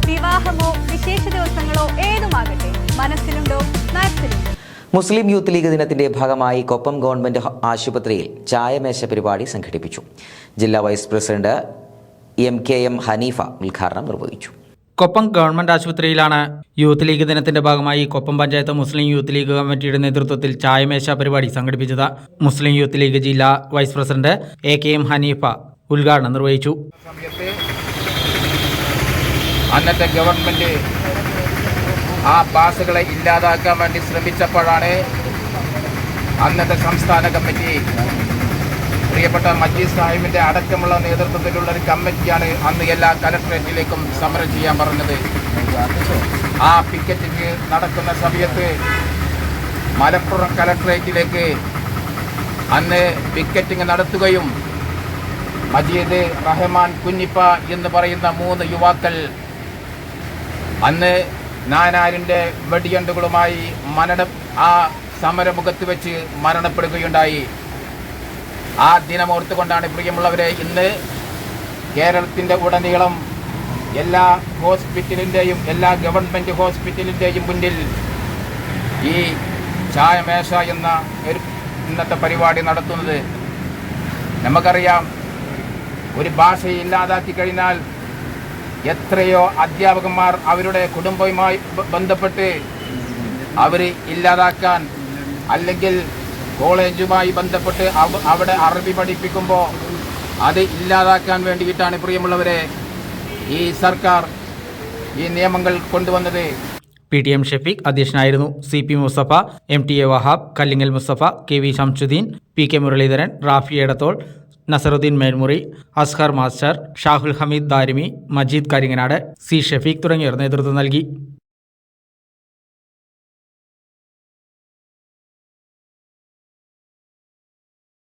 വിവാഹമോ വിശേഷ ദിവസങ്ങളോ ഏതുമാകട്ടെ, മനസ്സിലുണ്ടോ മാക്സിലുണ്ടോ. മുസ്ലിം youth league ദിനത്തിന്റെ ഭാഗമായി കൊപ്പം ഗവൺമെന്റ് ആശുപത്രിയിൽ ചായമേശ പരിപാടി സംഘടിപ്പിച്ചു. ജില്ലാ വൈസ് പ്രസിഡന്റ് MKM ഹനീഫ ഉദ്ഘാടനം നിർവഹിച്ചു. കൊപ്പം ഗവൺമെന്റ് ആശുപത്രിയിലാണ് യൂത്ത് ലീഗ് ദിനത്തിന്റെ ഭാഗമായി കൊപ്പം പഞ്ചായത്ത് മുസ്ലിം യൂത്ത് ലീഗ് കമ്മിറ്റിയുടെ നേതൃത്വത്തിൽ ചായമേശ പരിപാടി സംഘടിപ്പിച്ചത്. മുസ്ലിം യൂത്ത് ലീഗ് ജില്ലാ വൈസ് പ്രസിഡന്റ് AKM ഹനീഫ ഉദ്ഘാടനം നിർവഹിച്ചു. അന്നത്തെ ഗവൺമെന്റ് ആ പാസുകളെ ഇല്ലാതാക്കാൻ വേണ്ടി ശ്രമിച്ചപ്പോഴാണ് അന്നത്തെ സംസ്ഥാന കമ്മിറ്റി പ്രിയപ്പെട്ട മജീദ് സാഹിബിന്റെ അടക്കമുള്ള നേതൃത്വത്തിലുള്ള ഒരു കമ്മിറ്റിയാണ് അന്ന് എല്ലാ കലക്ട്രേറ്റിലേക്കും സമരം ചെയ്യാൻ പറഞ്ഞത്. ആ പിക്കറ്റിംഗ് നടക്കുന്ന സമയത്ത് മലപ്പുറം കലക്ട്രേറ്റിലേക്ക് അന്ന് പിക്കറ്റിംഗ് നടത്തുകയും മജീദ്, റഹ്മാൻ, കുഞ്ഞിപ്പ എന്ന് പറയുന്ന 3 യുവാക്കൾ അന്ന് നാനാരിൻ്റെ വെടിയണ്ടുകളുമായി ആ സമരമുഖത്ത് വെച്ച് മരണപ്പെടുകയുണ്ടായി. ആ ദിനമോർത്തുകൊണ്ടാണ് പ്രിയമുള്ളവരെ ഇന്ന് കേരളത്തിൻ്റെ ഉടനീളം എല്ലാ ഹോസ്പിറ്റലിൻ്റെയും എല്ലാ ഗവൺമെൻറ് ഹോസ്പിറ്റലിൻ്റെയും മുന്നിൽ ഈ ചായമേശ എന്ന ഇന്നത്തെ പരിപാടി നടത്തുന്നത്. നമുക്കറിയാം, ഒരു ഭാഷയെ ഇല്ലാതാക്കി കഴിഞ്ഞാൽ എത്രയോ അധ്യാപകന്മാർ അവരുടെ കുടുംബവുമായി ബന്ധപ്പെട്ട് അവർ ഇല്ലാതാക്കാൻ, അല്ലെങ്കിൽ കോളേജുമായി ബന്ധപ്പെട്ട് അവിടെ അറബി പഠിപ്പിക്കുമ്പോൾ അത് ഇല്ലാതാക്കാൻ വേണ്ടിയിട്ടാണ് പ്രിയമുള്ളവരെ ഈ സർക്കാർ ഈ നിയമങ്ങൾ കൊണ്ടുവന്നത്. PTM ഷഫീഖ് അധ്യക്ഷനായിരുന്നു. CP Musthafa, MTA Wahab, Kallingal Musthafa, KV Shamsudheen, PK Muraleedharan, Rafi Edathol, Nasarudheen Melmuri, Azhar master, Shahul Hameed Darimi, Majeed Karinganad, C Shafeeq തുടങ്ങിയവർ നേതൃത്വം നൽകി.